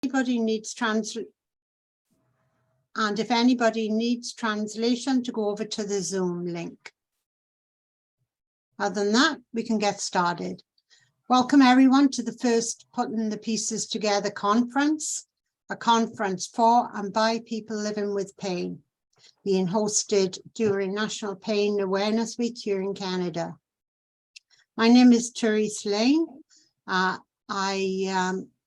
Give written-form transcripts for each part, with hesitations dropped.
Anybody needs if anybody needs translation, to go over to the Zoom link. Other than that, we can get started. Welcome everyone to the first Putting the Pieces Together conference, a conference for and by people living with pain, being hosted during National Pain Awareness Week here in Canada. My name is Therese Lane. I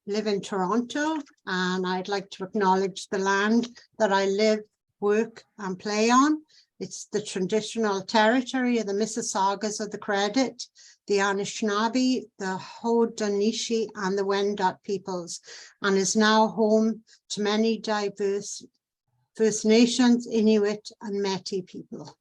live in Toronto, and I'd like to acknowledge the land that I live, work and play on. It's the traditional territory of the Mississaugas of the Credit, the Anishinaabe, the Haudenosaunee and the Wendat peoples, and is now home to many diverse First Nations, Inuit and Métis people.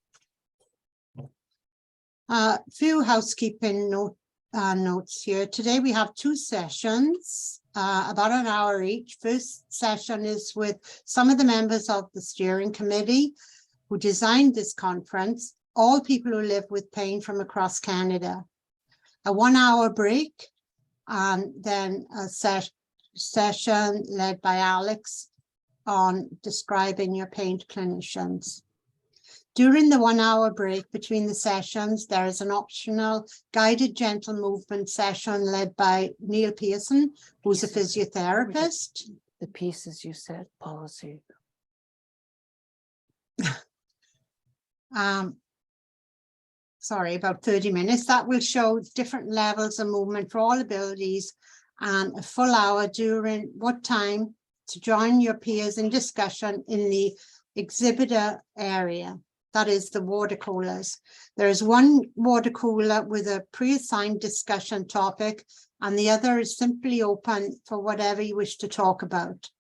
Few housekeeping notes here. Today we have two sessions, about an hour each. First session is with some of the members of the steering committee who designed this conference, all people who live with pain from across Canada. A 1 hour break, and then a session led by Alex on describing your pain to clinicians. During the 1 hour break between the sessions, there is an optional guided gentle movement session led by Neil Pearson, who's a physiotherapist. The pieces you said, policy. Sorry, about 30 minutes. That will show different levels of movement for all abilities, and a full hour during what time to join your peers in discussion in the exhibitor area. That is the water coolers. There is one water cooler with a pre-assigned discussion topic, and the other is simply open for whatever you wish to talk about.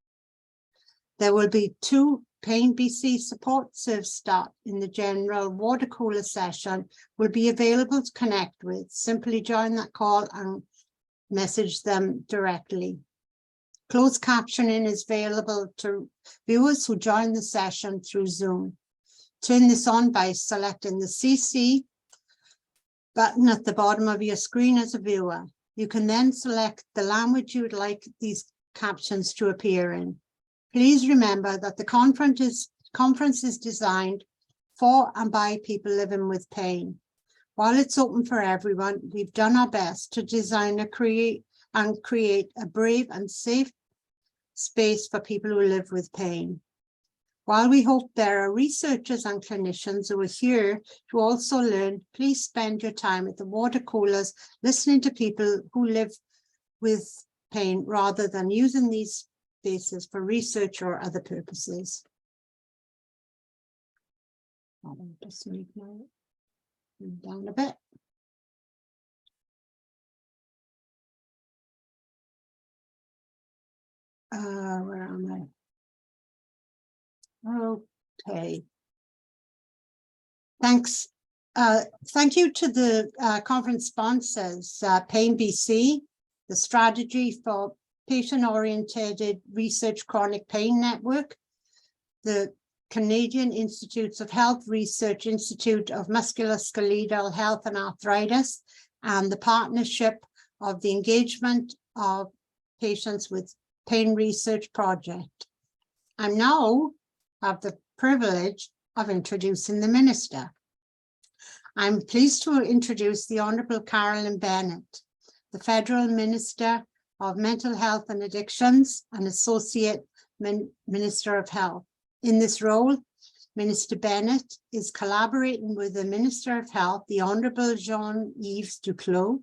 There will be 2 Pain BC support serve staff in the general water cooler session will be available to connect with. Simply join that call and message them directly. Closed captioning is available to viewers who join the session through Zoom. Turn this on by selecting the CC button at the bottom of your screen as a viewer. You can then select the language you would like these captions to appear in. Please remember that the conference is designed for and by people living with pain. While it's open for everyone, we've done our best to design create a brave and safe space for people who live with pain. While we hope there are researchers and clinicians who are here to also learn, please spend your time at the water coolers listening to people who live with pain rather than using these spaces for research or other purposes. I'll just make my down a bit. Where am I? Okay. Thanks. Thank you to the conference sponsors, Pain BC, the Strategy for Patient-Oriented Research Chronic Pain Network, the Canadian Institutes of Health Research Institute of Musculoskeletal Health and Arthritis, and the partnership of the Engagement of Patients with Pain Research Project. I now have the privilege of introducing the Minister. I'm pleased to introduce the Honourable Carolyn Bennett, the Federal Minister of Mental Health and Addictions and Associate Minister of Health. In this role, Minister Bennett is collaborating with the Minister of Health, the Honourable Jean-Yves Duclos,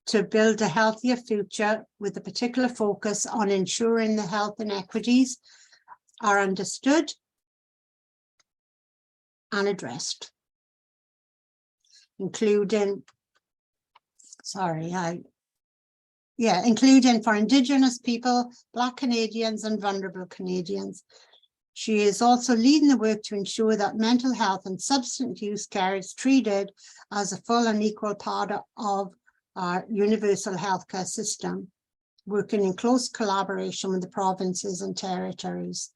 to build a healthier future with a particular focus on ensuring the health inequities are understood and addressed, including for Indigenous people, Black Canadians and vulnerable Canadians. She is also leading the work to ensure that mental health and substance use care is treated as a full and equal part of our universal healthcare system, working in close collaboration with the provinces and territories.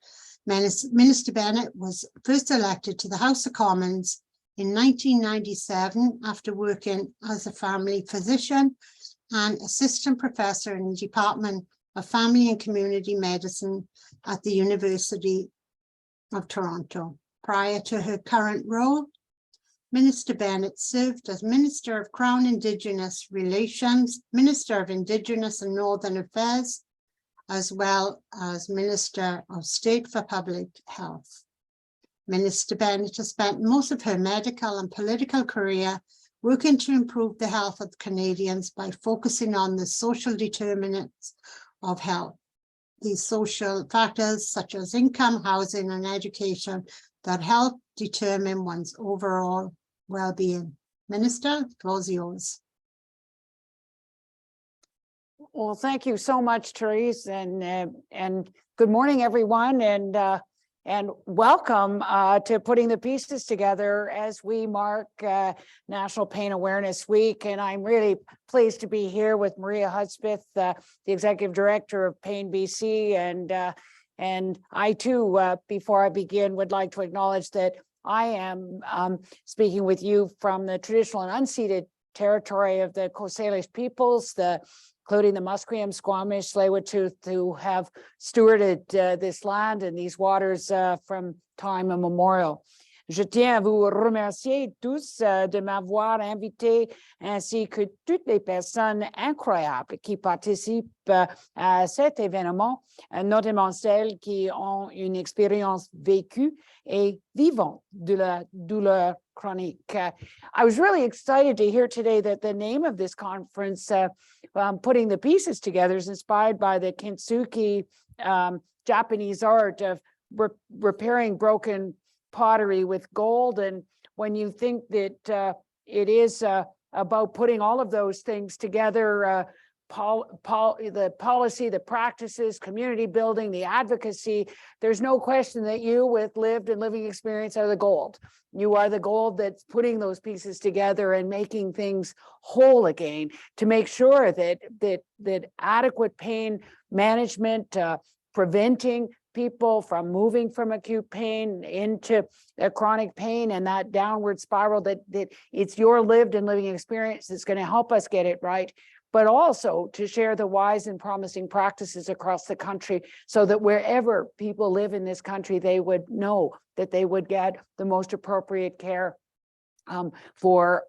Minister Bennett was first elected to the House of Commons in 1997 after working as a family physician and assistant professor in the Department of Family and Community Medicine at the University of Toronto. Prior to her current role, Minister Bennett served as Minister of Crown Indigenous Relations, Minister of Indigenous and Northern Affairs, as well as Minister of State for Public Health. Minister Bennett has spent most of her medical and political career working to improve the health of Canadians by focusing on the social determinants of health. These social factors such as income, housing, and education that help determine one's overall well-being. Minister, the floor is yours. Well, thank you so much, Therese, and good morning, everyone, and welcome to Putting the Pieces Together as we mark National Pain Awareness Week. And I'm really pleased to be here with Maria Hudspeth, the Executive Director of Pain BC. And I too, before I begin, would like to acknowledge that I am speaking with you from the traditional and unceded territory of the Coast Salish peoples, including the Musqueam, Squamish, Tsleil-Waututh, who have stewarded this land and these waters from time immemorial. Je tiens à vous remercier tous de m'avoir invité, ainsi que toutes les personnes incroyables qui participent à cet événement, notamment celles qui ont une expérience vécue et vivante de la douleur chronique. I was really excited to hear today that the name of this conference, Putting the Pieces Together, is inspired by the kintsugi Japanese art of repairing broken pottery with gold. And when you think that it is about putting all of those things together, the policy, the practices, community building, the advocacy, there's no question that you, with lived and living experience, are the gold. You are the gold that's putting those pieces together and making things whole again to make sure that adequate pain management, preventing people from moving from acute pain into chronic pain and that downward spiral, that it's your lived and living experience that's going to help us get it right, but also to share the wise and promising practices across the country so that wherever people live in this country, they would know that they would get the most appropriate care for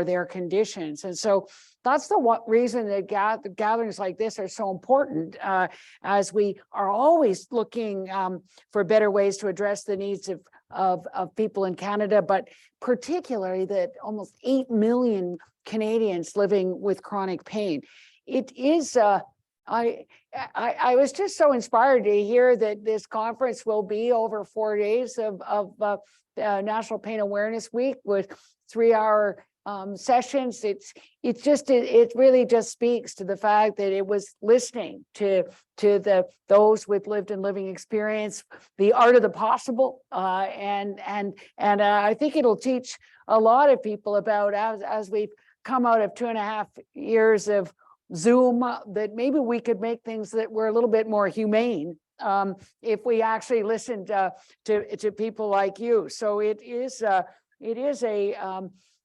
their conditions. And so that's the reason that gatherings like this are so important, as we are always looking for better ways to address the needs of people in Canada, but particularly that almost 8 million Canadians living with chronic pain. It is I was just so inspired to hear that this conference will be over 4 days of National Pain Awareness Week with 3-hour sessions. It really just speaks to the fact that it was listening to those with lived and living experience, the art of the possible, and I think it'll teach a lot of people about, as we've come out of 2.5 years of Zoom, that maybe we could make things that were a little bit more humane if we actually listened to people like you. So it is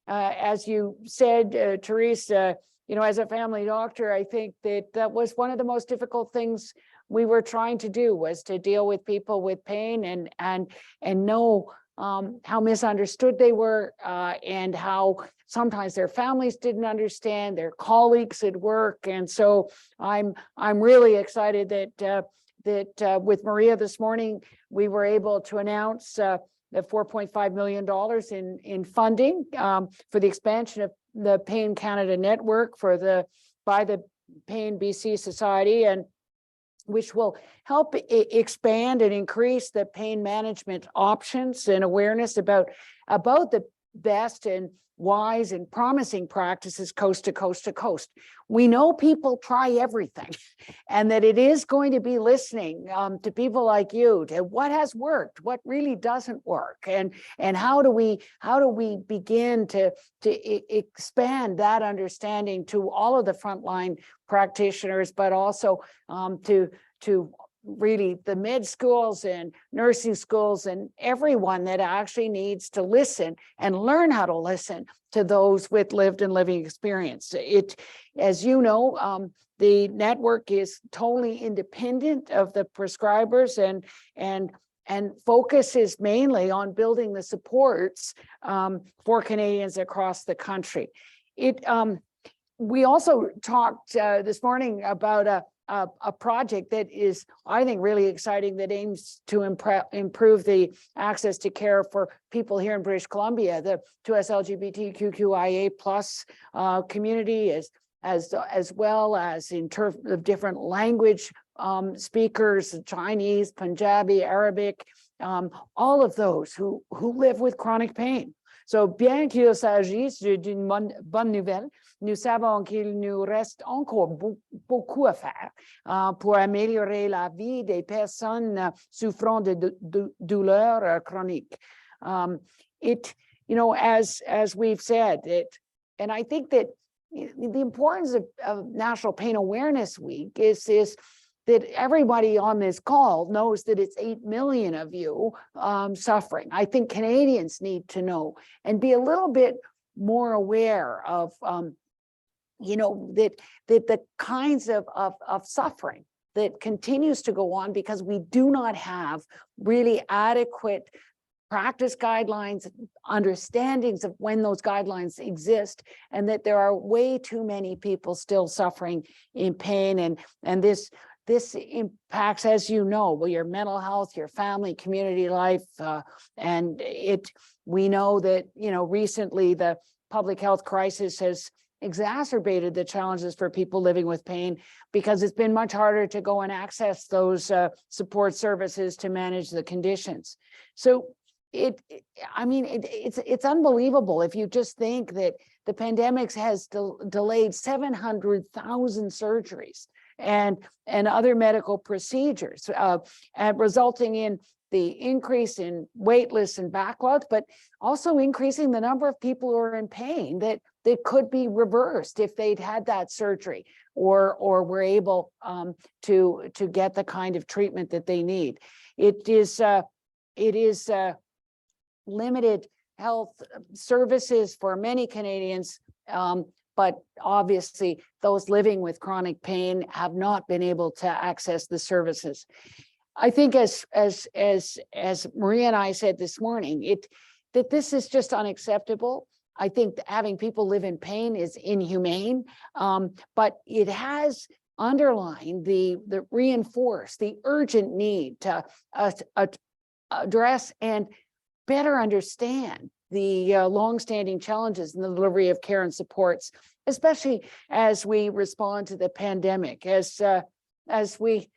as you said, Therese, as a family doctor, I think that was one of the most difficult things we were trying to do, was to deal with people with pain and know how misunderstood they were, and how sometimes their families didn't understand, their colleagues at work. And so I'm really excited that with Maria this morning, we were able to announce the $4.5 million in funding for the expansion of the Pain Canada network by the Pain BC Society, and which will help expand and increase the pain management options and awareness about the best and wise and promising practices coast to coast to coast. We know people try everything, and that it is going to be listening to people like you, to what has worked, what really doesn't work, and how do we begin to expand that understanding to all of the frontline practitioners, but also to really the med schools and nursing schools and everyone that actually needs to listen and learn how to listen to those with lived and living experience. It, as you know, the network is totally independent of the prescribers and focuses mainly on building the supports for Canadians across the country. We also talked this morning about a project that is, I think, really exciting, that aims to improve the access to care for people here in British Columbia, the 2S LGBTQIA plus community, as well as in terms of different language speakers, Chinese, Punjabi, Arabic, all of those who live with chronic pain. So, bien qu'il s'agisse d'une bonne nouvelle, nous savons qu'il nous reste encore beaucoup à faire pour améliorer la vie des personnes souffrant de douleurs chroniques. As we've said, and I think that the importance of National Pain Awareness Week is that everybody on this call knows that it's 8 million of you suffering. I think Canadians need to know and be a little bit more aware of, that the kinds of suffering that continues to go on because we do not have really adequate practice guidelines, understandings of when those guidelines exist, and that there are way too many people still suffering in pain. And this impacts, as you know, your mental health, your family, community life, and we know that, recently the public health crisis has exacerbated the challenges for people living with pain because it's been much harder to go and access those support services to manage the conditions. So it's unbelievable if you just think that the pandemic has delayed 700,000 surgeries and other medical procedures, and resulting in the increase in wait lists and backlogs, but also increasing the number of people who are in pain that could be reversed if they'd had that surgery or were able to get the kind of treatment that they need. It is limited health services for many Canadians, but obviously those living with chronic pain have not been able to access the services. I think as Maria and I said this morning, that this is just unacceptable. I think that having people live in pain is inhumane, but it has underlined reinforced the urgent need to address and better understand the longstanding challenges in the delivery of care and supports, especially as we respond to the pandemic. As we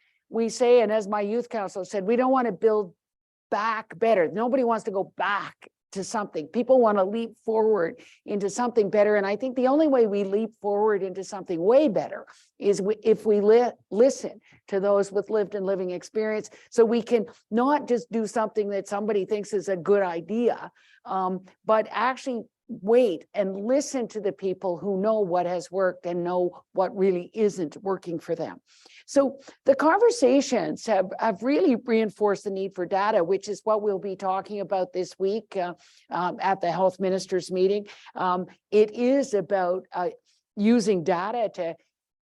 say, and as my youth council said, we don't want to build back better. Nobody wants to go back to something. People want to leap forward into something better. And I think the only way we leap forward into something way better is if we listen to those with lived and living experience, so we can not just do something that somebody thinks is a good idea, but actually wait and listen to the people who know what has worked and know what really isn't working for them. So the conversations have really reinforced the need for data, which is what we'll be talking about this week at the health ministers meeting. It is about using data to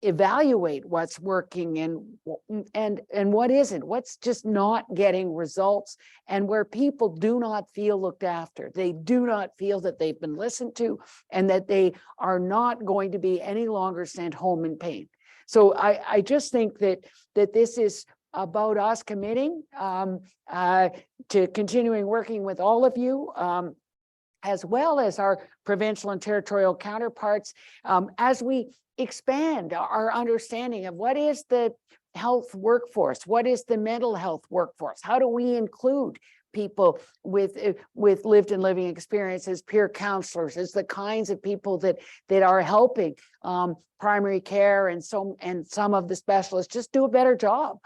evaluate what's working and what isn't, what's just not getting results, and where people do not feel looked after. They do not feel that they've been listened to and that they are not going to be any longer sent home in pain. So I just think that this is about us committing to continuing working with all of you, as well as our provincial and territorial counterparts, as we expand our understanding of what is the health workforce, what is the mental health workforce, how do we include people with lived and living experiences, peer counselors, as the kinds of people that are helping primary care and some of the specialists just do a better job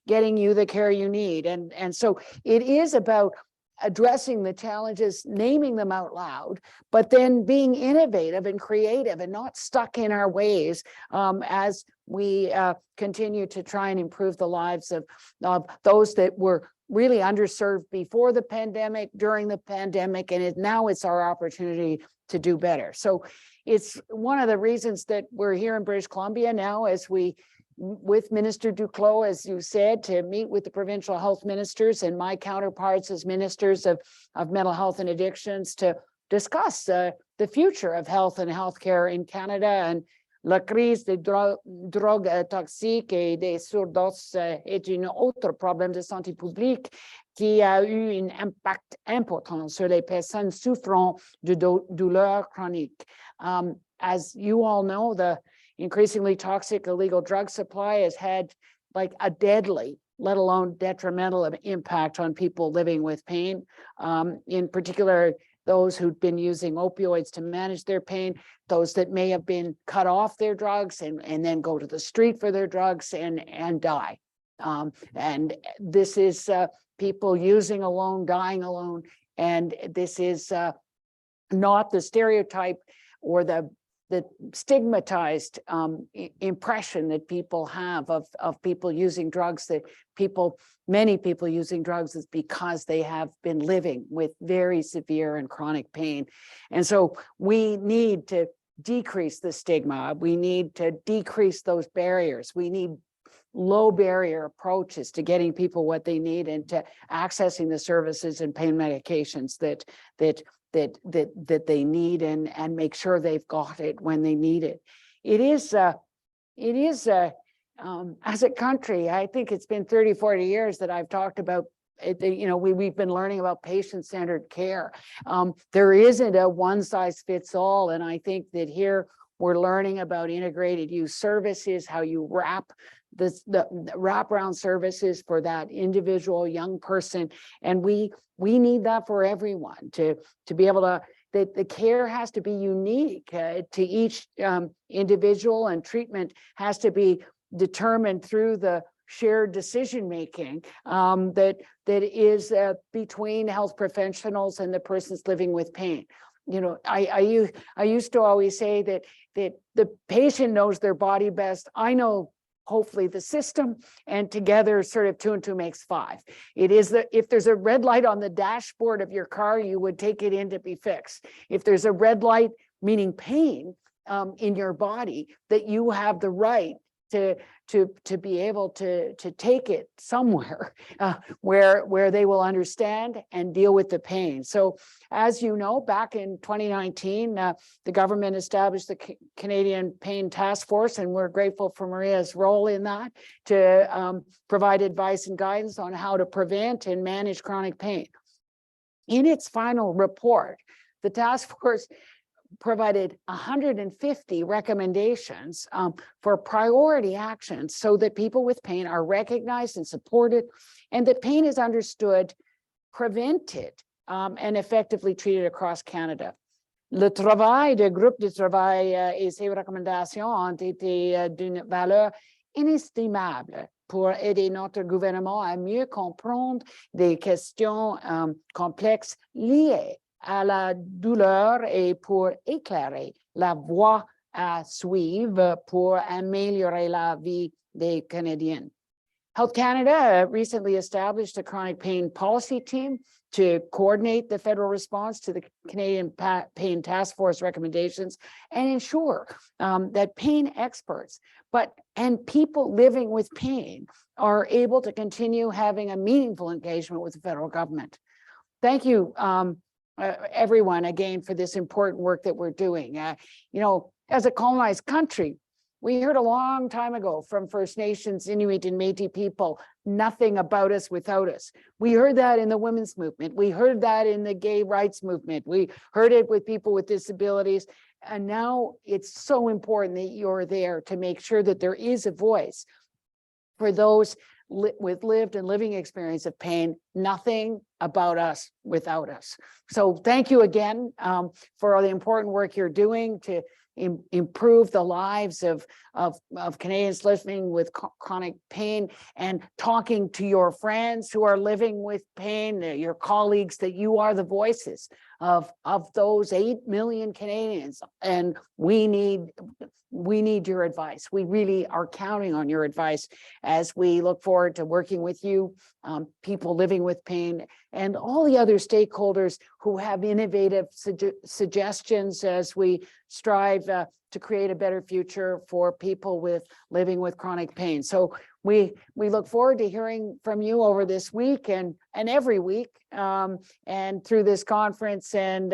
getting you the care you need. And so it is about addressing the challenges, naming them out loud, but then being innovative and creative and not stuck in our ways as we continue to try and improve the lives of those that were really underserved before the pandemic, during the pandemic, and now it's our opportunity to do better. So it's one of the reasons that we're here in British Columbia now, as we, with Minister Duclos, as you said, to meet with the provincial health ministers and my counterparts as ministers of mental health and addictions to discuss the future of health and healthcare in Canada. And la crise des drogues toxiques et des surdoses est un autre problème de santé publique qui a eu un impact important sur les personnes souffrant de douleurs chroniques. As you all know, the increasingly toxic illegal drug supply has had like a deadly, let alone detrimental impact on people living with pain. In particular, those who've been using opioids to manage their pain, those that may have been cut off their drugs and then go to the street for their drugs and die. And this is people using alone, dying alone. And this is not the stereotype or the stigmatized impression that people have of people using drugs, that many people using drugs is because they have been living with very severe and chronic pain. And so we need to decrease the stigma. We need to decrease those barriers. We need low barrier approaches to getting people what they need and to accessing the services and pain medications that they need and make sure they've got it when they need it. It is as a country, I think it's been 30, 40 years that I've talked about it, we've been learning about patient-centered care. There isn't a one-size-fits-all, and I think that here we're learning about integrated use services, how you wrap the wraparound services for that individual young person, and we need that for everyone to be able to. That the care has to be unique to each individual, and treatment has to be determined through the shared decision making that is between health professionals and the persons living with pain. I used to always say that the patient knows their body best. I know hopefully the system, and together sort of 2 and 2 makes 5. It is that if there's a red light on the dashboard of your car, you would take it in to be fixed. If there's a red light, meaning pain in your body, that you have the right to be able to take it somewhere where they will understand and deal with the pain. So as you know, back in 2019, the government established the Canadian Pain Task Force, and we're grateful for Maria's role in that to provide advice and guidance on how to prevent and manage chronic pain. In its final report, the task force provided 150 recommendations for priority actions so that people with pain are recognized and supported, and that pain is understood, prevented, and effectively treated across Canada. Le travail de groupe de travail et ses recommandations ont été d'une valeur inestimable pour aider notre gouvernement à mieux comprendre des questions complexes liées à la douleur et pour éclairer la voie à suivre pour améliorer la vie des Canadiens. Health Canada recently established a chronic pain policy team to coordinate the federal response to the Canadian Pain Task Force recommendations and ensure that pain experts and people living with pain are able to continue having a meaningful engagement with the federal government. Thank you, everyone, again, for this important work that we're doing. As a colonized country, we heard a long time ago from First Nations, Inuit, and Métis people, nothing about us without us. We heard that in the women's movement. We heard that in the gay rights movement. We heard it with people with disabilities. And now it's so important that you're there to make sure that there is a voice for those with lived and living experience of pain. Nothing about us without us. So thank you again for all the important work you're doing to improve the lives of Canadians living with chronic pain, and talking to your friends who are living with pain, your colleagues, that you are the voices of those 8 million Canadians. And we need your advice. We really are counting on your advice as we look forward to working with you, people living with pain, and all the other stakeholders who have innovative suggestions as we strive to create a better future for people living with chronic pain. So we look forward to hearing from you over this week and every week, and through this conference, and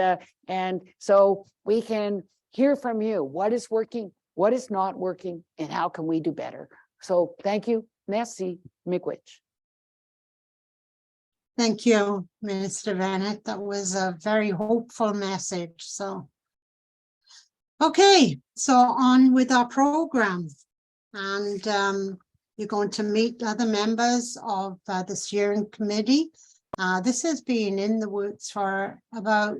so we can hear from you what is working, what is not working, and how can we do better. So thank you. Merci, miigwech. Thank you, Minister Bennett. That was a very hopeful message. So, okay, so on with our program. And you're going to meet other members of the steering committee. This has been in the works for about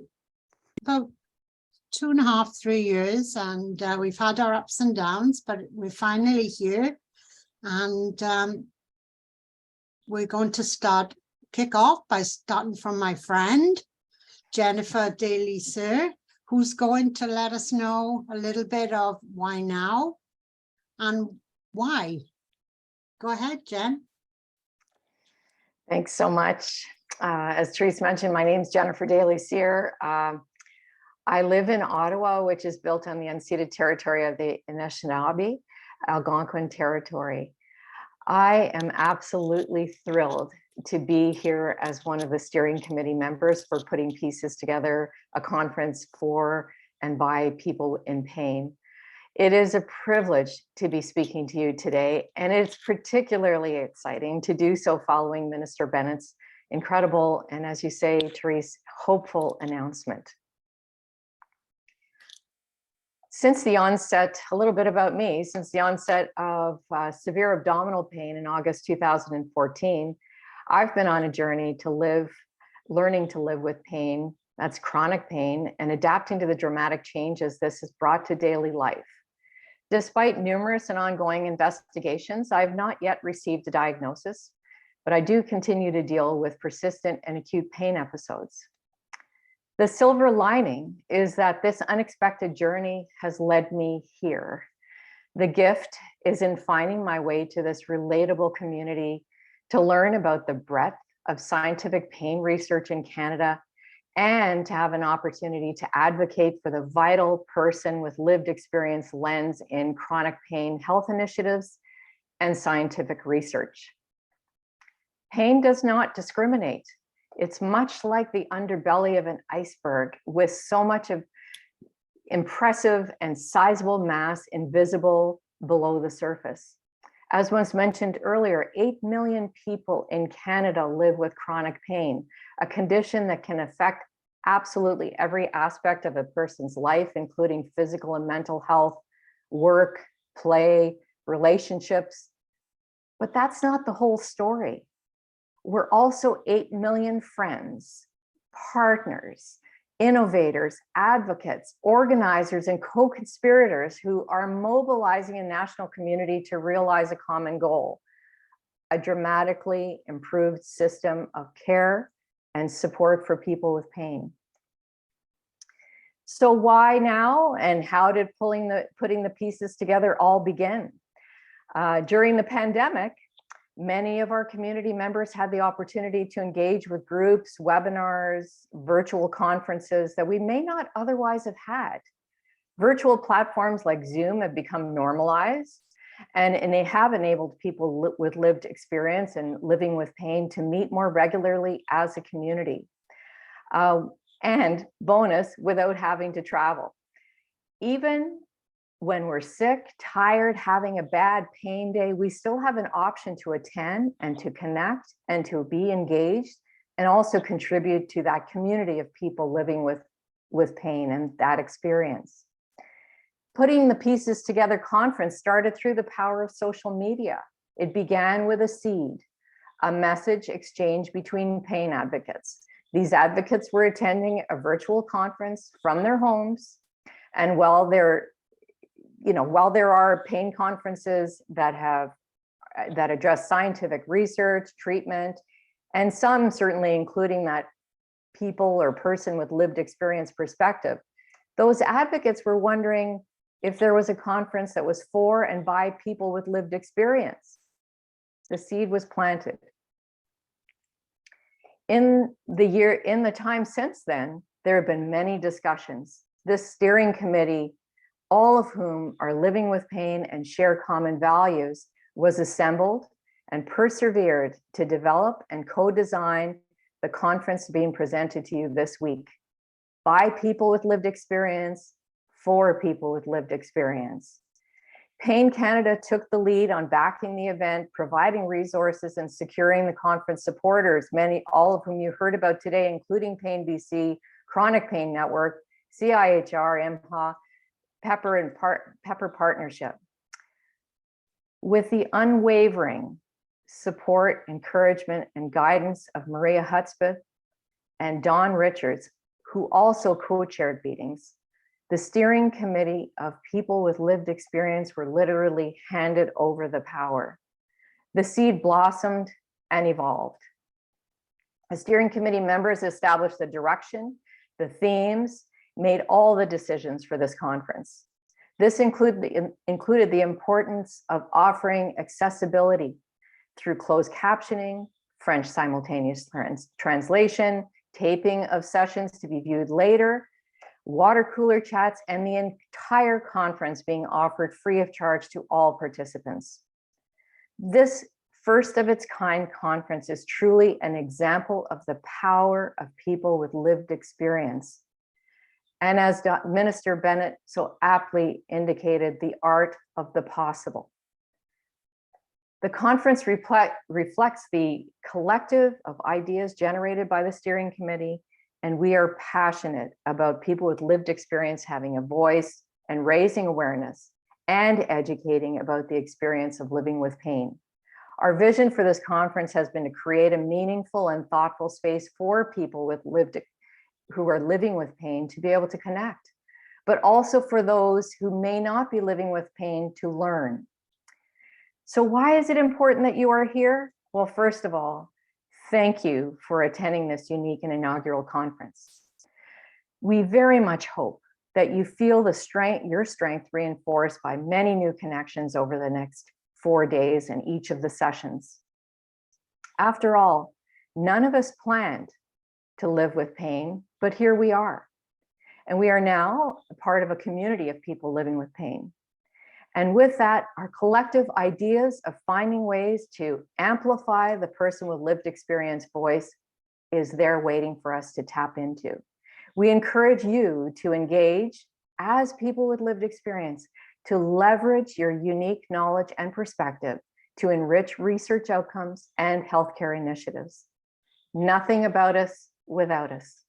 2.5, 3 years, and we've had our ups and downs, but we're finally here. And we're going to kick off by starting from my friend, Jennifer Daly-Sir, who's going to let us know a little bit of why now and why. Go ahead, Jen. Thanks so much. As Therese mentioned, my name is Jennifer Daly-Sir. I live in Ottawa, which is built on the unceded territory of the Anishinaabe, Algonquin territory. I am absolutely thrilled to be here as one of the steering committee members for putting pieces together a conference for and by people in pain. It is a privilege to be speaking to you today, and it's particularly exciting to do so following Minister Bennett's incredible, and as you say, Therese, hopeful announcement. Since the onset, a little bit about me, since the onset of severe abdominal pain in August 2014, I've been on a journey to learning to live with pain, that's chronic pain, and adapting to the dramatic changes this has brought to daily life. Despite numerous and ongoing investigations, I've not yet received a diagnosis, but I do continue to deal with persistent and acute pain episodes. The silver lining is that this unexpected journey has led me here. The gift is in finding my way to this relatable community to learn about the breadth of scientific pain research in Canada, and to have an opportunity to advocate for the vital person with lived experience lens in chronic pain health initiatives and scientific research. Pain does not discriminate. It's much like the underbelly of an iceberg, with so much of impressive and sizable mass invisible below the surface. As was mentioned earlier, 8 million people in Canada live with chronic pain, a condition that can affect absolutely every aspect of a person's life, including physical and mental health, work, play, relationships. But that's not the whole story. We're also 8 million friends, partners, innovators, advocates, organizers, and co-conspirators who are mobilizing a national community to realize a common goal: a dramatically improved system of care and support for people with pain. So why now, and how did putting the pieces together all begin? During the pandemic, many of our community members had the opportunity to engage with groups, webinars, virtual conferences that we may not otherwise have had. Virtual platforms like Zoom have become normalized, and they have enabled people with lived experience and living with pain to meet more regularly as a community. And bonus, without having to travel. Even when we're sick, tired, having a bad pain day, we still have an option to attend and to connect and to be engaged, and also contribute to that community of people living with pain and that experience. Putting the Pieces Together conference started through the power of social media. It began with a seed, a message exchange between pain advocates. These advocates were attending a virtual conference from their homes, and while they're while there are pain conferences that address scientific research, treatment, and some certainly including that people or person with lived experience perspective, those advocates were wondering if there was a conference that was for and by people with lived experience. The seed was planted. In the time since then, there have been many discussions. This steering committee, all of whom are living with pain and share common values, was assembled and persevered to develop and co-design the conference being presented to you this week, by people with lived experience, for people with lived experience. Pain Canada took the lead on backing the event, providing resources and securing the conference supporters, all of whom you heard about today, including Pain BC, Chronic Pain Network, CIHR, IMHA, Pepper Partnership. With the unwavering support, encouragement, and guidance of Maria Hudspeth and Don Richards, who also co-chaired meetings, the steering committee of people with lived experience were literally handed over the power. The seed blossomed and evolved. The steering committee members established the direction, the themes, made all the decisions for this conference. This included the importance of offering accessibility through closed captioning, French simultaneous translation, taping of sessions to be viewed later, water cooler chats, and the entire conference being offered free of charge to all participants. This first of its kind conference is truly an example of the power of people with lived experience. And as Minister Bennett so aptly indicated, the art of the possible. The conference reflects the collective of ideas generated by the steering committee, and we are passionate about people with lived experience having a voice and raising awareness and educating about the experience of living with pain. Our vision for this conference has been to create a meaningful and thoughtful space for people who are living with pain to be able to connect, but also for those who may not be living with pain to learn. So why is it important that you are here? Well, first of all, thank you for attending this unique and inaugural conference. We very much hope that you feel your strength reinforced by many new connections over the next 4 days in each of the sessions. After all, none of us planned to live with pain, but here we are. And we are now a part of a community of people living with pain. And with that, our collective ideas of finding ways to amplify the person with lived experience voice is there waiting for us to tap into. We encourage you to engage as people with lived experience, to leverage your unique knowledge and perspective to enrich research outcomes and healthcare initiatives. Nothing about us without us.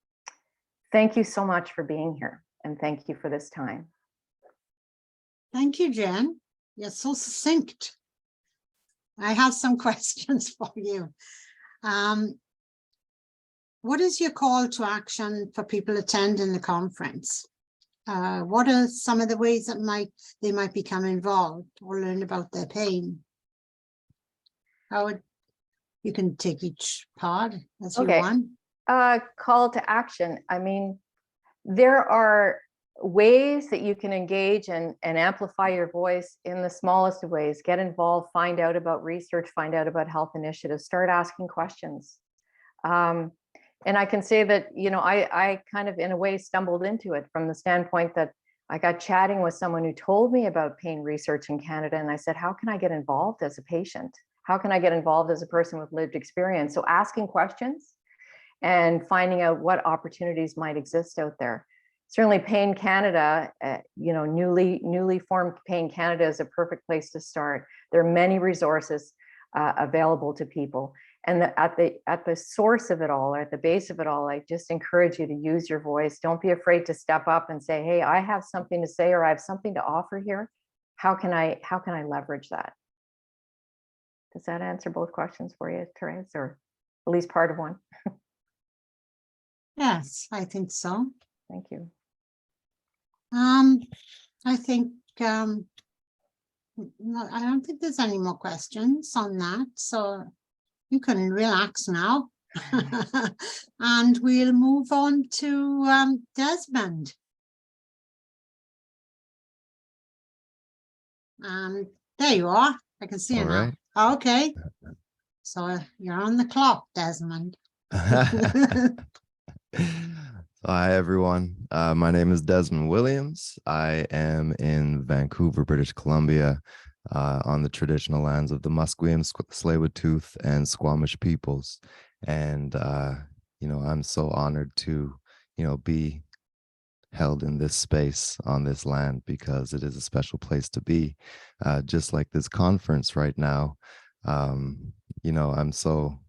Thank you so much for being here, and thank you for this time. Thank you, Jen. You're so succinct. I have some questions for you. What is your call to action for people attending the conference? What are some of the ways that they might become involved or learn about their pain? You can take each part as you want. Call to action. I mean, there are ways that you can engage and amplify your voice in the smallest of ways. Get involved, find out about research, find out about health initiatives, start asking questions. And I can say that, I kind of in a way stumbled into it from the standpoint that I got chatting with someone who told me about pain research in Canada. And I said, how can I get involved as a patient? How can I get involved as a person with lived experience? So asking questions and finding out what opportunities might exist out there. Certainly Pain Canada, newly formed Pain Canada is a perfect place to start. There are many resources available to people. And at the source of it all, or at the base of it all, I just encourage you to use your voice. Don't be afraid to step up and say, hey, I have something to say, or I have something to offer here. How can I leverage that? Does that answer both questions for you, Therese, or at least part of one? Yes, I think so. Thank you. I think I don't think there's any more questions on that, so you can relax now. And we'll move on to Desmond. There you are. I can see you All now. right. Okay. So you're on the clock, Desmond. Hi, everyone. My name is Desmond Williams. I am in Vancouver, British Columbia, on the traditional lands of the Musqueam, Tsleil-Waututh, and Squamish peoples. And, I'm so honored to, be held in this space on this land because it is a special place to be. Just like this conference right now, I'm so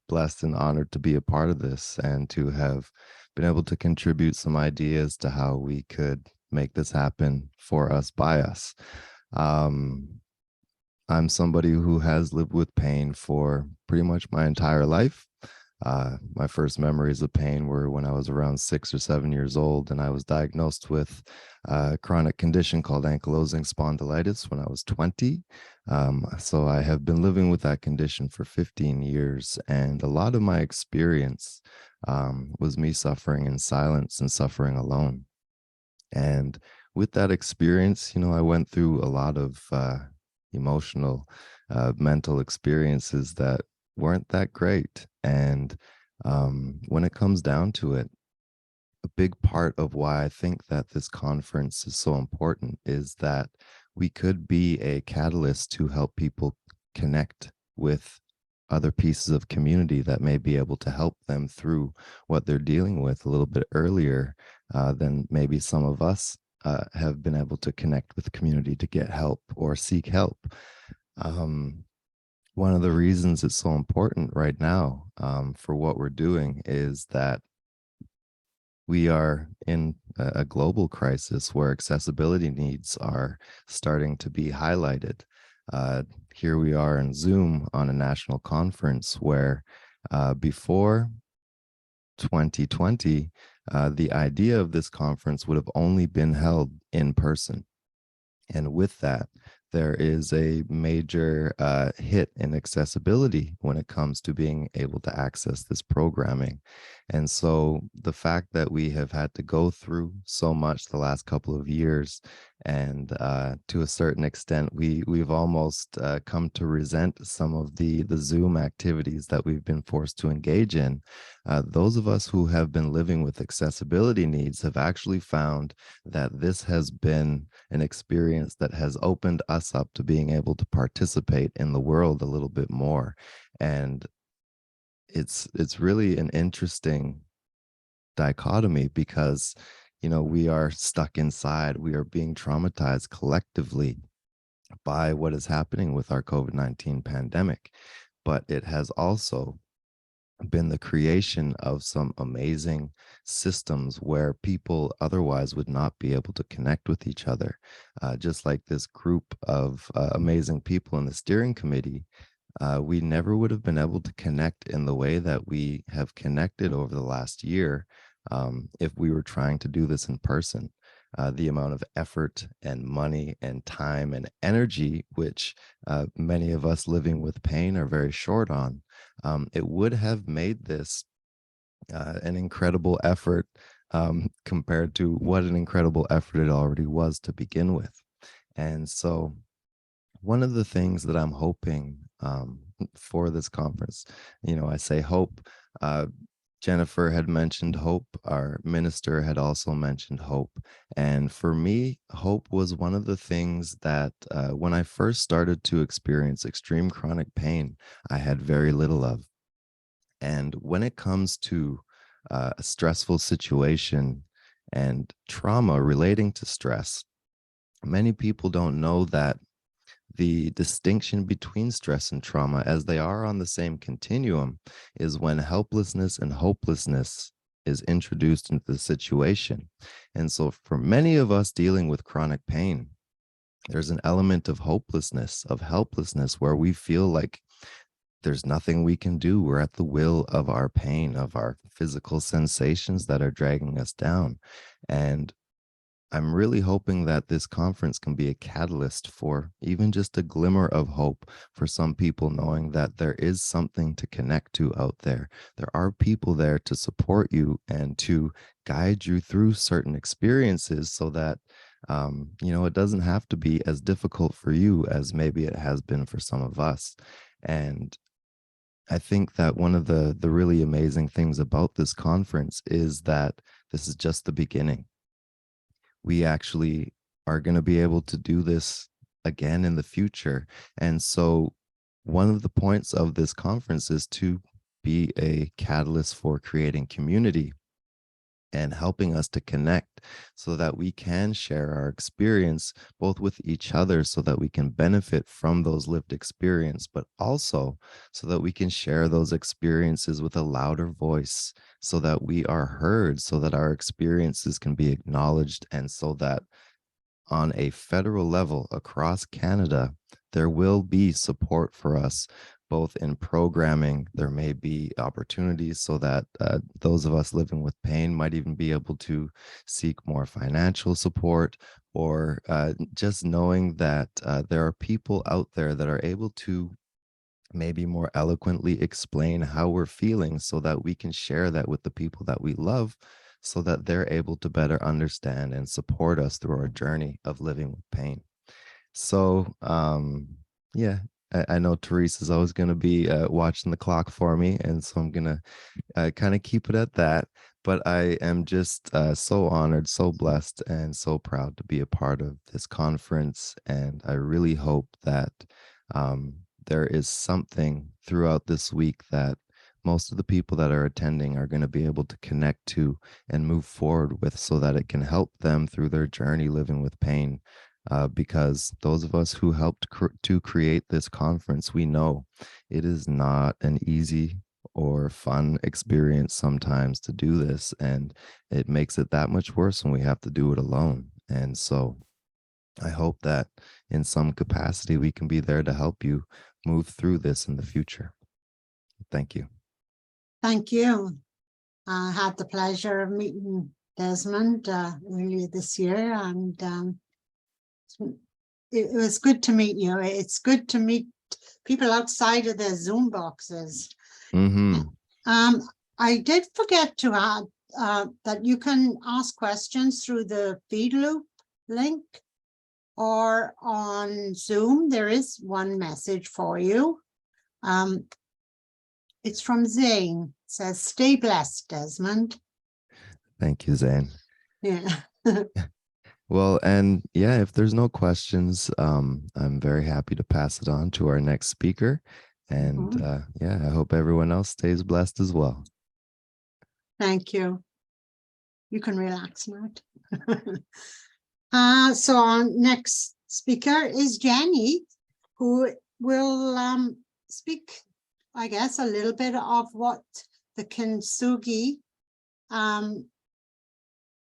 blessed and honored to be a part of this and to have been able to contribute some ideas to how we could make this happen for us, by us. I'm somebody who has lived with pain for pretty much my entire life. My first memories of pain were when I was around 6 or 7 years old, and I was diagnosed with a chronic condition called ankylosing spondylitis when I was 20. So I have been living with that condition for 15 years, and a lot of my experience was me suffering in silence and suffering alone. And with that experience, I went through a lot of emotional, mental experiences that weren't that great. And when it comes down to it, a big part of why I think that this conference is so important is that we could be a catalyst to help people connect with other pieces of community that may be able to help them through what they're dealing with a little bit earlier than maybe some of us have been able to connect with the community to get help or seek help. One of the reasons it's so important right now for what we're doing is that we are in a global crisis where accessibility needs are starting to be highlighted. Here we are in Zoom on a national conference where before 2020, the idea of this conference would have only been held in person. And with that, there is a major hit in accessibility when it comes to being able to access this programming. And so the fact that we have had to go through so much the last couple of years, and to a certain extent, we've almost come to resent some of the Zoom activities that we've been forced to engage in. Those of us who have been living with accessibility needs have actually found that this has been an experience that has opened us up to being able to participate in the world a little bit more. And it's really an interesting dichotomy because, we are stuck inside. We are being traumatized collectively by what is happening with our COVID-19 pandemic. But it has also been the creation of some amazing systems where people otherwise would not be able to connect with each other. Just like this group of amazing people in the steering committee, we never would have been able to connect in the way that we have connected over the last year if we were trying to do this in person. The amount of effort and money and time and energy, which many of us living with pain are very short on, it would have made this an incredible effort compared to what an incredible effort it already was to begin with. And so one of the things that I'm hoping for this conference, I say hope, Jennifer had mentioned hope. Our minister had also mentioned hope. And for me, hope was one of the things that when I first started to experience extreme chronic pain, I had very little of. And when it comes to a stressful situation and trauma relating to stress, many people don't know that the distinction between stress and trauma, as they are on the same continuum, is when helplessness and hopelessness is introduced into the situation. And so for many of us dealing with chronic pain, there's an element of hopelessness, of helplessness, where we feel like there's nothing we can do. We're at the will of our pain, of our physical sensations that are dragging us down. And I'm really hoping that this conference can be a catalyst for even just a glimmer of hope for some people, knowing that there is something to connect to out there. There are people there to support you and to guide you through certain experiences so that, it doesn't have to be as difficult for you as maybe it has been for some of us. And I think that one of the really amazing things about this conference is that this is just the beginning. We actually are going to be able to do this again in the future. And so one of the points of this conference is to be a catalyst for creating community and helping us to connect so that we can share our experience both with each other so that we can benefit from those lived experience, but also so that we can share those experiences with a louder voice so that we are heard, so that our experiences can be acknowledged, and so that on a federal level across Canada, there will be support for us, both in programming. There may be opportunities so that those of us living with pain might even be able to seek more financial support, or just knowing that there are people out there that are able to maybe more eloquently explain how we're feeling so that we can share that with the people that we love so that they're able to better understand and support us through our journey of living with pain. So, yeah, I know Therese is always going to be watching the clock for me. And so I'm going to kind of keep it at that. But I am just so honored, so blessed, and so proud to be a part of this conference. And I really hope that there is something throughout this week that most of the people that are attending are going to be able to connect to and move forward with so that it can help them through their journey living with pain. Because those of us who helped to create this conference, we know it is not an easy or fun experience sometimes to do this, and it makes it that much worse when we have to do it alone. And so I hope that in some capacity we can be there to help you move through this in the future. Thank you. Thank you. I had the pleasure of meeting Desmond earlier this year, and it was good to meet you. It's good to meet people outside of their Zoom boxes. Mm-hmm. I did forget to add that you can ask questions through the feed loop link, or on Zoom. There is one message for you. It's from Zane. It says, "Stay blessed, Desmond." Thank you, Zane. Yeah. Well, and yeah, if there's no questions, I'm very happy to pass it on to our next speaker. And yeah, I hope everyone else stays blessed as well. Thank you. You can relax now. So our next speaker is Jenny, who will speak, I guess, a little bit of what the kintsugi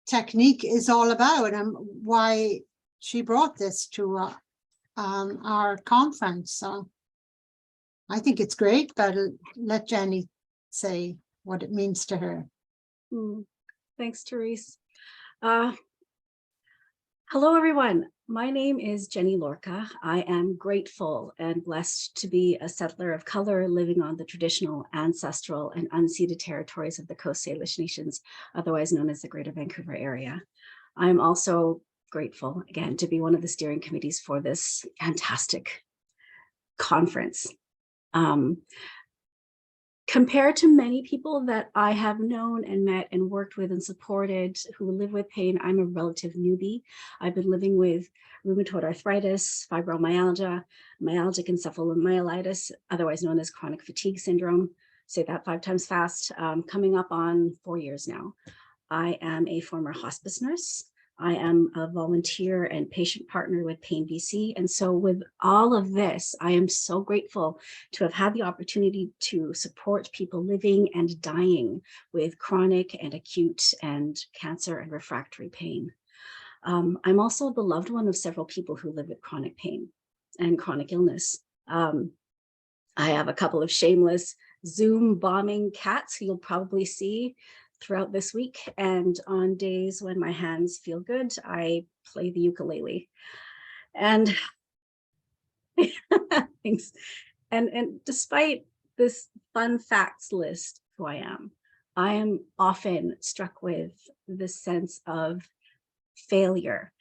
technique is all about and why she brought this to our conference. So I think it's great, but let Jenny say what it means to her. Thanks, Therese. Hello, everyone. My name is Jenny Lorca. I am grateful and blessed to be a settler of color living on the traditional, ancestral, and unceded territories of the Coast Salish Nations, otherwise known as the Greater Vancouver Area. I'm also grateful, again, to be one of the steering committees for this fantastic conference. Compared to many people that I have known and met and worked with and supported who live with pain, I'm a relative newbie. I've been living with rheumatoid arthritis, fibromyalgia, myalgic encephalomyelitis, otherwise known as chronic fatigue syndrome. Say that 5 times fast, coming up on 4 years now. I am a former hospice nurse. I am a volunteer and patient partner with Pain BC. And so with all of this, I am so grateful to have had the opportunity to support people living and dying with chronic and acute and cancer and refractory pain. I'm also the loved one of several people who live with chronic pain and chronic illness. I have a couple of shameless Zoom bombing cats who you'll probably see. throughout this week. And on days when my hands feel good, I play the ukulele. And thanks. And despite this fun facts list, who I am often struck with the sense of failure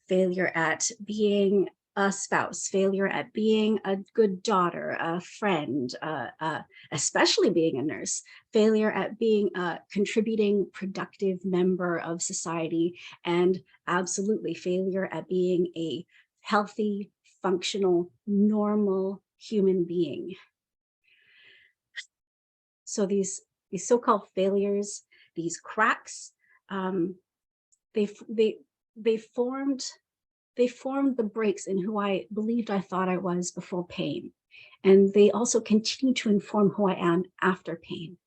at being a spouse, failure at being a good daughter, a friend, especially being a nurse, failure at being a contributing, productive member of society, and absolutely failure at being a healthy, functional, normal human being. So these so-called failures, these cracks, they formed the breaks in who I believed I thought I was before pain. And they also continue to inform who I am after pain.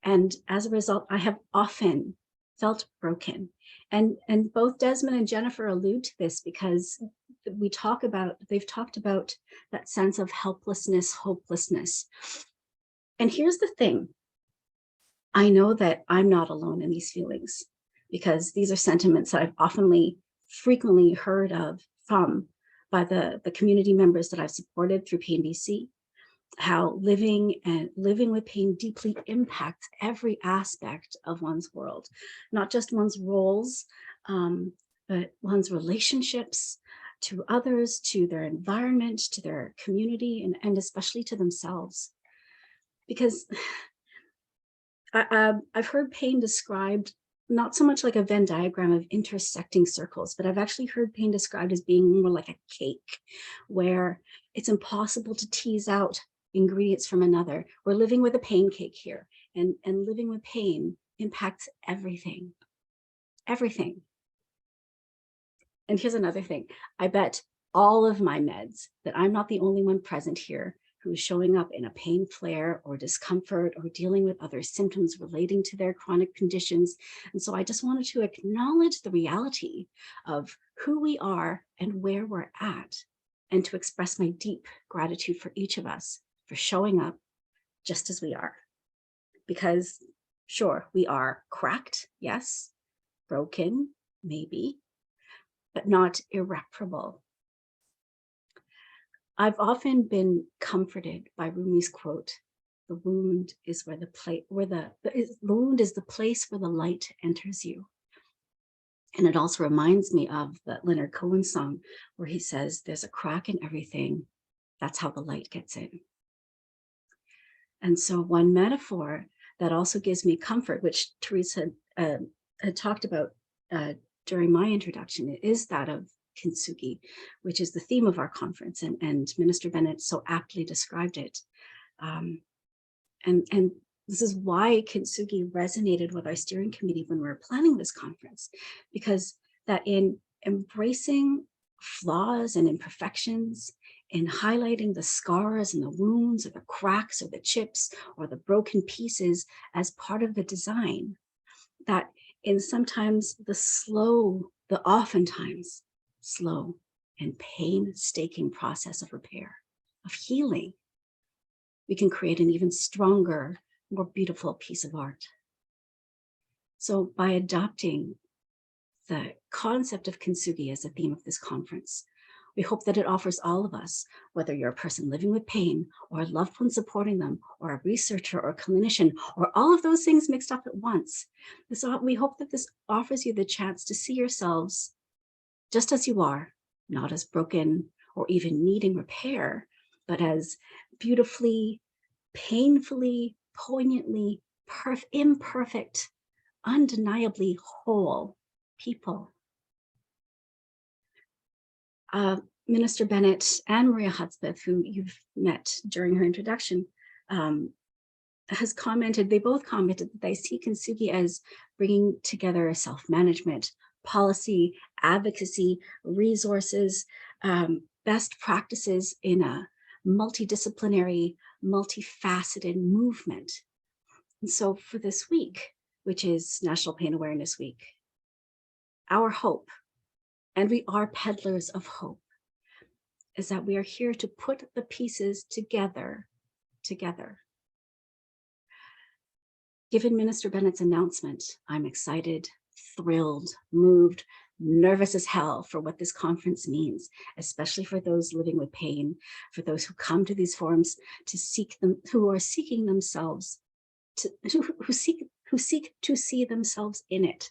And as a result, I have often felt broken. And both Desmond and Jennifer allude to this because they've talked about that sense of helplessness, hopelessness. And here's the thing. I know that I'm not alone in these feelings because these are sentiments that I've frequently heard of by the community members that I've supported through Pain BC, how living with pain deeply impacts every aspect of one's world, not just one's roles, but one's relationships to others, to their environment, to their community, and especially to themselves. Because I've heard pain described not so much like a Venn diagram of intersecting circles, but I've actually heard pain described as being more like a cake, where it's impossible to tease out ingredients from another. We're living with a pain cake here, and living with pain impacts everything, everything. And here's another thing. I bet all of my meds that I'm not the only one present here who is showing up in a pain flare or discomfort or dealing with other symptoms relating to their chronic conditions. And so I just wanted to acknowledge the reality of who we are and where we're at, and to express my deep gratitude for each of us for showing up just as we are. Because sure, we are cracked, yes, broken, maybe, but not irreparable. I've often been comforted by Rumi's quote, "The wound is the wound is the place where the light enters you." And it also reminds me of the Leonard Cohen song where he says, "There's a crack in everything. That's how the light gets in." And so one metaphor that also gives me comfort, which Teresa had talked about during my introduction, is that of kintsugi, which is the theme of our conference, and Minister Bennett so aptly described it. And this is why kintsugi resonated with our steering committee when we were planning this conference, because that in embracing flaws and imperfections, in highlighting the scars and the wounds or the cracks or the chips or the broken pieces as part of the design, that in sometimes the oftentimes slow and painstaking process of repair, of healing, we can create an even stronger, more beautiful piece of art. So by adopting the concept of kintsugi as a theme of this conference, we hope that it offers all of us, whether you're a person living with pain or a loved one supporting them, or a researcher or a clinician, or all of those things mixed up at once. We hope that this offers you the chance to see yourselves just as you are, not as broken or even needing repair, but as beautifully, painfully, poignantly, imperfect, undeniably whole people. Minister Bennett and Maria Hudspeth, who you've met during her introduction, they both commented that they see kintsugi as bringing together self-management, policy, advocacy, resources, best practices in a multidisciplinary, multifaceted movement. And so for this week, which is National Pain Awareness Week, our hope, and we are peddlers of hope, is that we are here to put the pieces together. given Minister Bennett's announcement, I'm excited, thrilled, moved, nervous as hell for what this conference means, especially for those living with pain, for those who come to these forums to seek them, who are seeking themselves, who seek to see themselves in it.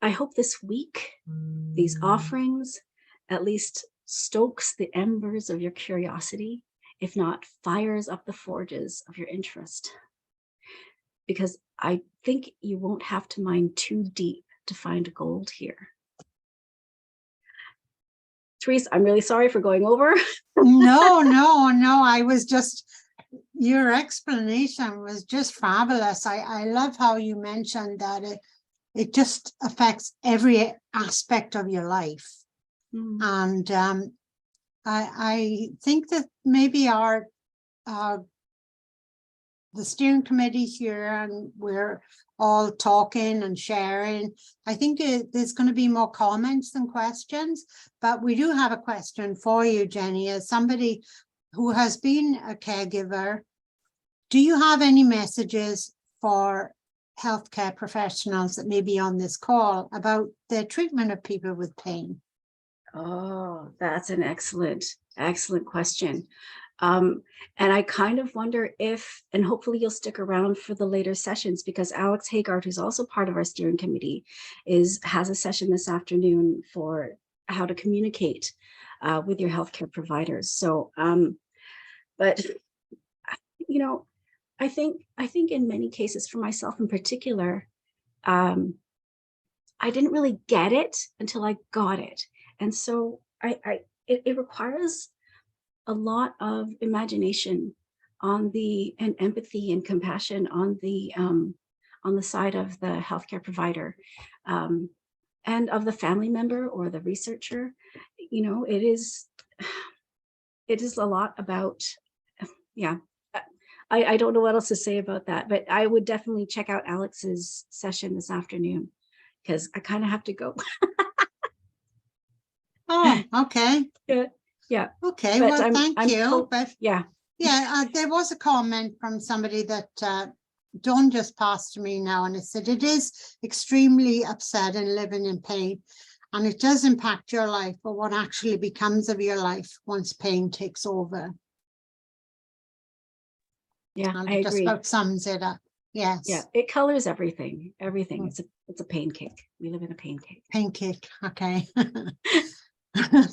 I hope this week, these offerings at least stokes the embers of your curiosity, if not fires up the forges of your interest. Because I think you won't have to mine too deep to find gold here. Therese, I'm really sorry for going over. No, I was just, your explanation was just fabulous. I love how you mentioned that it just affects every aspect of your life. And I think that maybe the steering committee here, and we're all talking and sharing. I think there's going to be more comments than questions, but we do have a question for you, Jenny, as somebody who has been a caregiver. Do you have any messages for healthcare professionals that may be on this call about the treatment of people with pain? Oh, that's an excellent question. And I kind of wonder if, and hopefully you'll stick around for the later sessions, because Alex Haggard, who's also part of our steering committee, has a session this afternoon for how to communicate with your healthcare providers. So, but you know, I think in many cases, for myself in particular, I didn't really get it until I got it, and so it requires a lot of imagination and empathy and compassion on the side of the healthcare provider and of the family member or the researcher. You know, it is a lot about, yeah. I don't know what else to say about that, but I would definitely check out Alex's session this afternoon, because I kind of have to go. Oh, okay. Yeah. Okay, But well, thank you. But yeah. there was a comment from somebody that Dawn just passed to me now, and it said it is extremely upsetting living in pain, and it does impact your life, but what actually becomes of your life once pain takes over. Yeah, And I it just agree. about sums it up. Yes. Yeah, it colors everything. It's a pain cake. We live in a pain cake. Pain cake. Okay.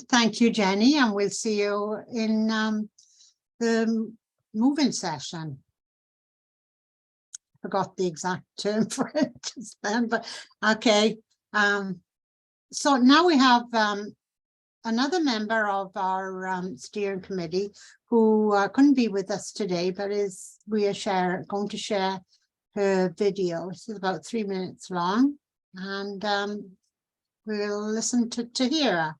Thank you, Jenny, and we'll see you in the moving session. Forgot the exact term for it just then, but okay. So now we have another member of our steering committee who couldn't be with us today, but we are going to share her video. This is about 3 minutes long, and we'll listen to Tahira.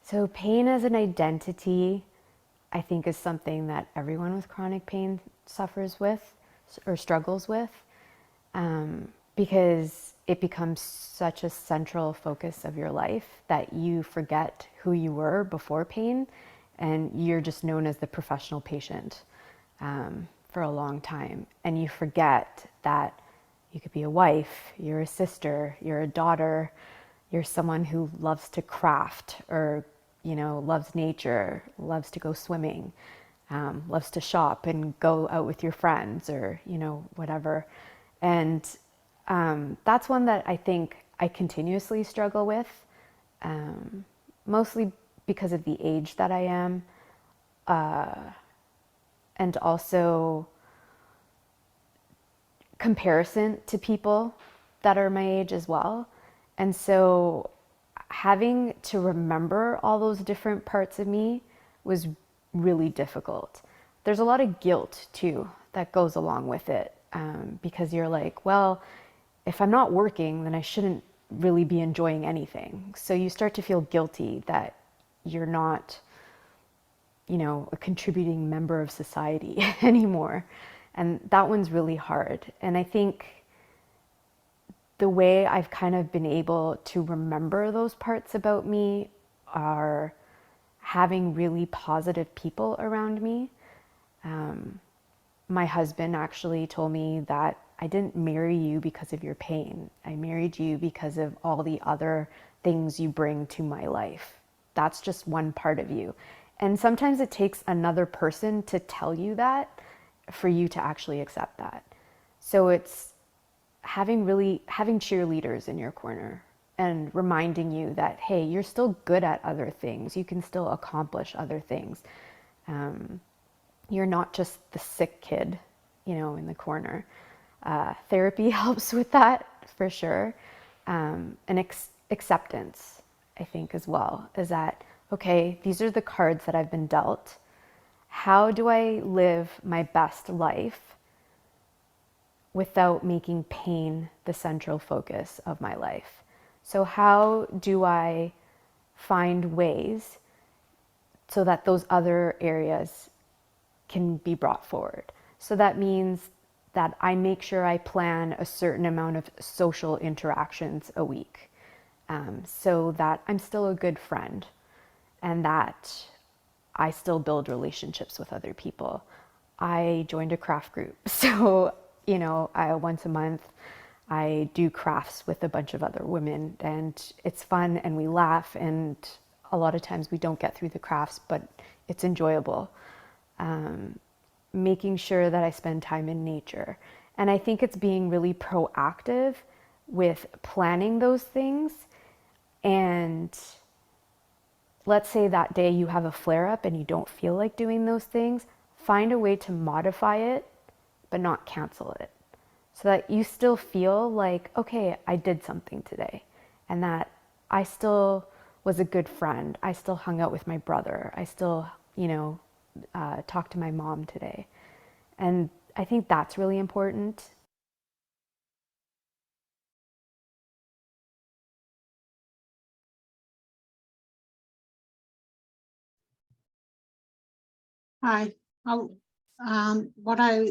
So pain as an identity, I think, is something that everyone with chronic pain suffers with or struggles with, because it becomes such a central focus of your life that you forget who you were before pain, and you're just known as the professional patient for a long time. And you forget that you could be a wife, you're a sister, you're a daughter, you're someone who loves to craft, or loves nature, loves to go swimming, loves to shop and go out with your friends, or whatever. And that's one that I think I continuously struggle with, mostly because of the age that I am, and also comparison to people that are my age as well. And so having to remember all those different parts of me was really difficult. There's a lot of guilt too that goes along with it, because you're like, well, if I'm not working, then I shouldn't really be enjoying anything. So you start to feel guilty that you're not, a contributing member of society anymore. And that one's really hard. And I think the way I've kind of been able to remember those parts about me having really positive people around me. My husband actually told me that I didn't marry you because of your pain. I married you because of all the other things you bring to my life. That's just one part of you. And sometimes it takes another person to tell you that for you to actually accept that. So it's having cheerleaders in your corner and reminding you that, hey, you're still good at other things. You can still accomplish other things. You're not just the sick kid, in the corner. Therapy helps with that for sure. And acceptance, I think, as well, is that, okay, these are the cards that I've been dealt. How do I live my best life without making pain the central focus of my life? So how do I find ways so that those other areas can be brought forward? So that means that I make sure I plan a certain amount of social interactions a week, so that I'm still a good friend and that I still build relationships with other people. I joined a craft group. So, once a month, I do crafts with a bunch of other women, and it's fun and we laugh, and a lot of times we don't get through the crafts, but it's enjoyable. Making sure that I spend time in nature. And I think it's being really proactive with planning those things. And let's say that day you have a flare up and you don't feel like doing those things, find a way to modify it, but not cancel it. So that you still feel like, okay, I did something today, and that I still was a good friend. I still hung out with my brother. I still, talked to my mom today. And I think that's really important. Hi. What I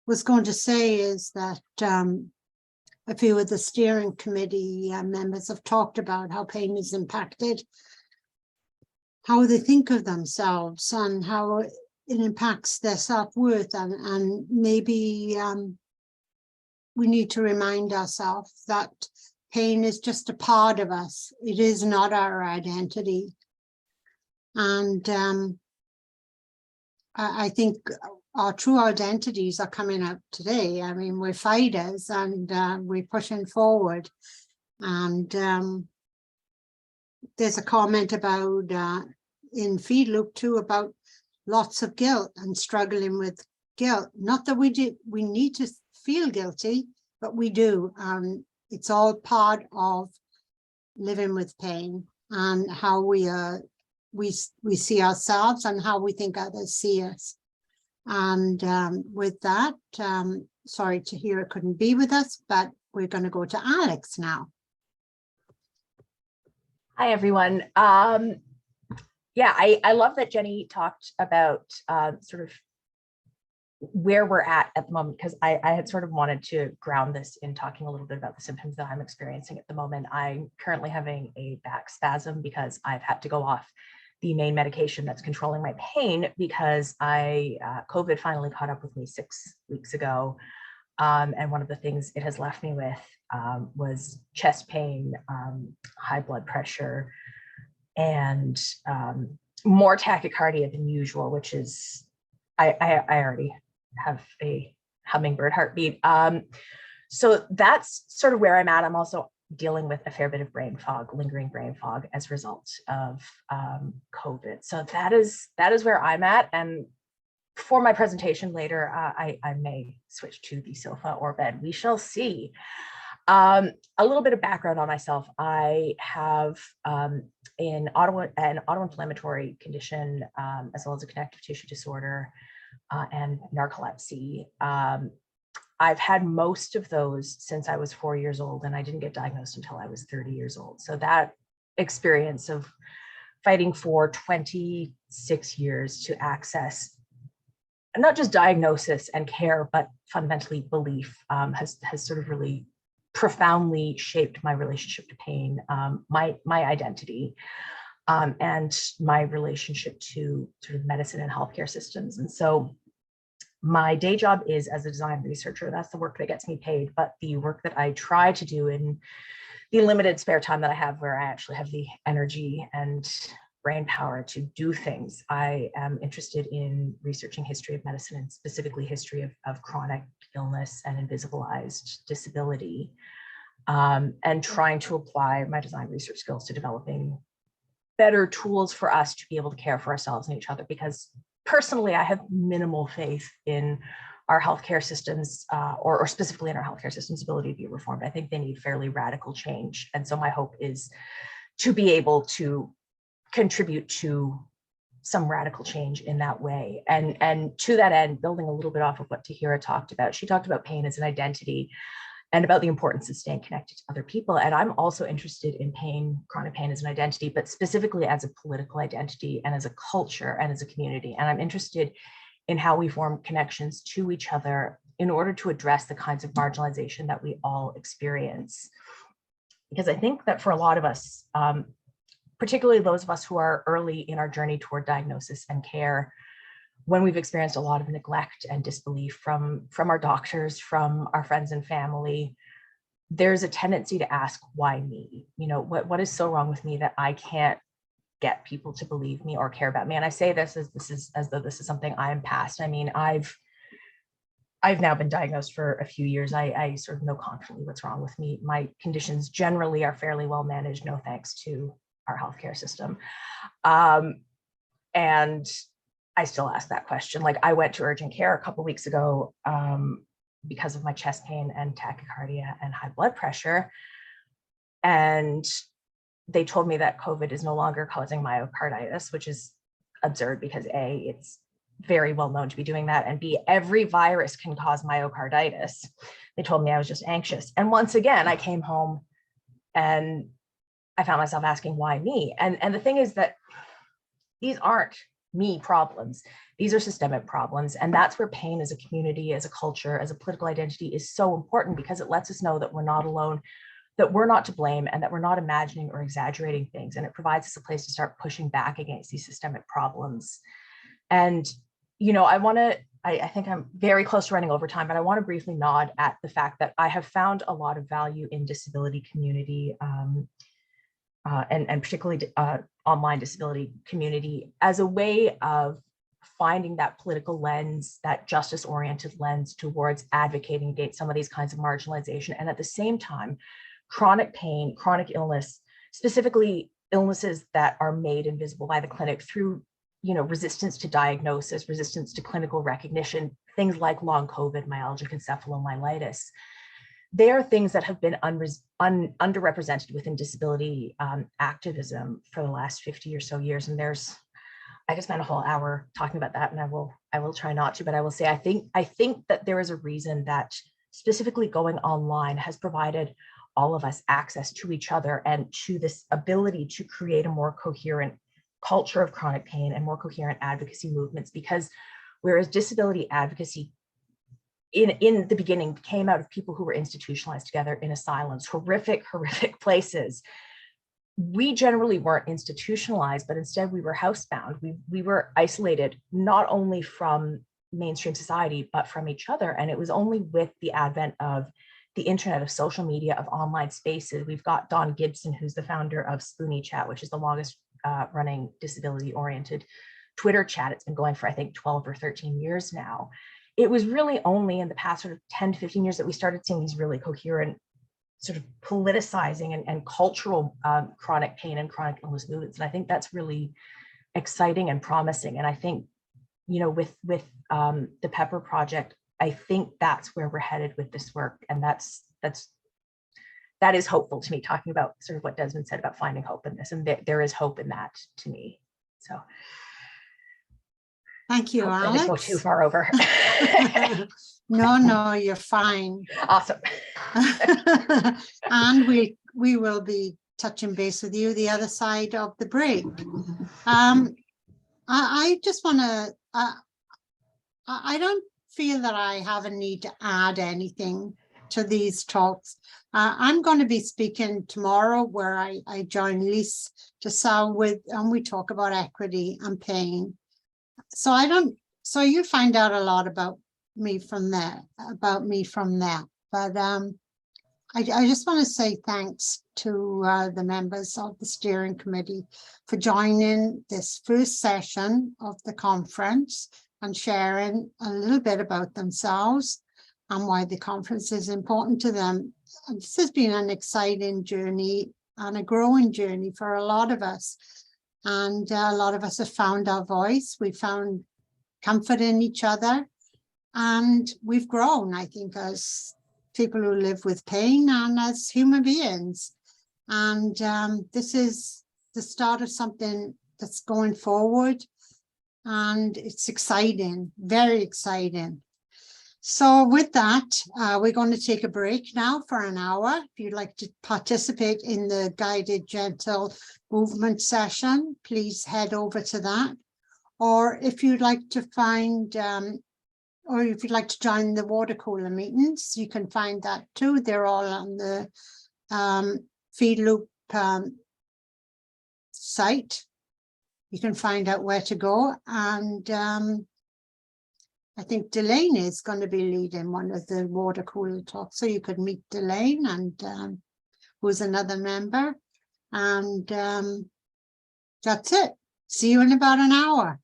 was going to say is that a few of the steering committee members have talked about how pain is impacted, how they think of themselves, and how it impacts their self-worth, and maybe we need to remind ourselves that pain is just a part of us. It is not our identity. And I think our true identities are coming out today. I mean, we're fighters, and we're pushing forward. And there's a comment about in Feed Loop too about lots of guilt and struggling with guilt. Not that we need to feel guilty, but we do. It's all part of living with pain and how we see ourselves and how we think others see us. And with that, sorry to hear it couldn't be with us, but we're going to go to Alex now. Hi, everyone. Yeah, I love that Jenny talked about sort of where we're at the moment, because I had sort of wanted to ground this in talking a little bit about the symptoms that I'm experiencing at the moment. I'm currently having a back spasm because I've had to go off the main medication that's controlling my pain, because COVID finally caught up with me 6 weeks ago. And one of the things it has left me with was chest pain, high blood pressure, and more tachycardia than usual, which is, I already have a hummingbird heartbeat. So that's sort of where I'm at. I'm also dealing with a fair bit of brain fog, lingering brain fog as a result of COVID. So that is where I'm at. And for my presentation later, I may switch to the sofa or bed. We shall see. A little bit of background on myself. I have an autoinflammatory condition, as well as a connective tissue disorder and narcolepsy. I've had most of those since I was 4 years old, and I didn't get diagnosed until I was 30 years old. So that experience of fighting for 26 years to access not just diagnosis and care, but fundamentally belief has sort of really profoundly shaped my relationship to pain, my identity. and my relationship to sort of medicine and healthcare systems. And so my day job is as a design researcher. That's the work that gets me paid. But the work that I try to do in the limited spare time that I have, where I actually have the energy and brain power to do things, I am interested in researching history of medicine, and specifically history of chronic illness and invisibilized disability, and trying to apply my design research skills to developing better tools for us to be able to care for ourselves and each other. Because personally, I have minimal faith in our healthcare systems, or specifically in our healthcare system's ability to be reformed. I think they need fairly radical change. And so my hope is to be able to contribute to some radical change in that way. And to that end, building a little bit off of what Tahira talked about, she talked about pain as an identity and about the importance of staying connected to other people. And I'm also interested in pain, chronic pain as an identity, but specifically as a political identity and as a culture and as a community. And I'm interested in how we form connections to each other in order to address the kinds of marginalization that we all experience. Because I think that for a lot of us, particularly those of us who are early in our journey toward diagnosis and care, when we've experienced a lot of neglect and disbelief from our doctors, from our friends and family, there's a tendency to ask, why me? You know, what is so wrong with me that I can't get people to believe me or care about me? And I say this as though this is something I'm past. I mean, I've now been diagnosed for a few years. I sort of know confidently what's wrong with me. My conditions generally are fairly well managed, no thanks to our healthcare system. And I still ask that question. Like, I went to urgent care a couple of weeks ago because of my chest pain and tachycardia and high blood pressure. And they told me that COVID is no longer causing myocarditis, which is absurd because A, it's very well known to be doing that, and B, every virus can cause myocarditis. They told me I was just anxious. And once again, I came home and I found myself asking, why me? And the thing is that these aren't me problems. These are systemic problems. And that's where pain as a community, as a culture, as a political identity is so important, because it lets us know that we're not alone, that we're not to blame, and that we're not imagining or exaggerating things. And it provides us a place to start pushing back against these systemic problems. And, you know, I think I'm very close to running over time, but I want to briefly nod at the fact that I have found a lot of value in disability community, and particularly online disability community, as a way of finding that political lens, that justice-oriented lens towards advocating against some of these kinds of marginalization. And at the same time, chronic pain, chronic illness, specifically illnesses that are made invisible by the clinic through, you know, resistance to diagnosis, resistance to clinical recognition, things like long COVID, myalgic encephalomyelitis. They are things that have been underrepresented within disability activism for the last 50 or so years. And I could spend a whole hour talking about that, and I will try not to, but I will say, I think that there is a reason that specifically going online has provided all of us access to each other and to this ability to create a more coherent culture of chronic pain and more coherent advocacy movements. Because whereas disability advocacy in the beginning came out of people who were institutionalized together in asylums, horrific places, we generally weren't institutionalized, but instead we were housebound. We were isolated, not only from mainstream society, but from each other. And it was only with the advent of the internet, of social media, of online spaces. We've got Dawn Gibson, who's the founder of Spoonie Chat, which is the longest running disability-oriented Twitter chat. It's been going for, I think, 12 or 13 years now. It was really only in the past sort of 10 to 15 years that we started seeing these really coherent sort of politicizing and cultural chronic pain and chronic illness movements. And I think that's really exciting and promising. And I think, you know, with the Pepper Project, I think that's where we're headed with this work. And that is hopeful to me, talking about sort of what Desmond said about finding hope in this. And there is hope in that to me. So Thank you, I Alex. didn't go too far over. No, you're fine. Awesome. And we will be touching base with you the other side of the break. I just want to, I don't feel that I have a need to add anything to these talks. I'm going to be speaking tomorrow where I join Lise DeSalle and we talk about equity and pain. So you find out a lot about me from there. But I just want to say thanks to the members of the steering committee for joining this first session of the conference and sharing a little bit about themselves and why the conference is important to them. And this has been an exciting journey and a growing journey for a lot of us. And a lot of us have found our voice. We found comfort in each other. And we've grown, I think, as people who live with pain and as human beings. And this is the start of something that's going forward. And it's exciting, very exciting. So with that, we're going to take a break now for an hour. If you'd like to participate in the guided gentle movement session, please head over to that. Or if you'd like to find, or if you'd like to join the water cooler meetings, you can find that too. They're all on the Feed Loop site. You can find out where to go. And I think Delane is going to be leading one of the water cooler talks. So you could meet Delane, and who's another member. And that's it. See you in about an hour.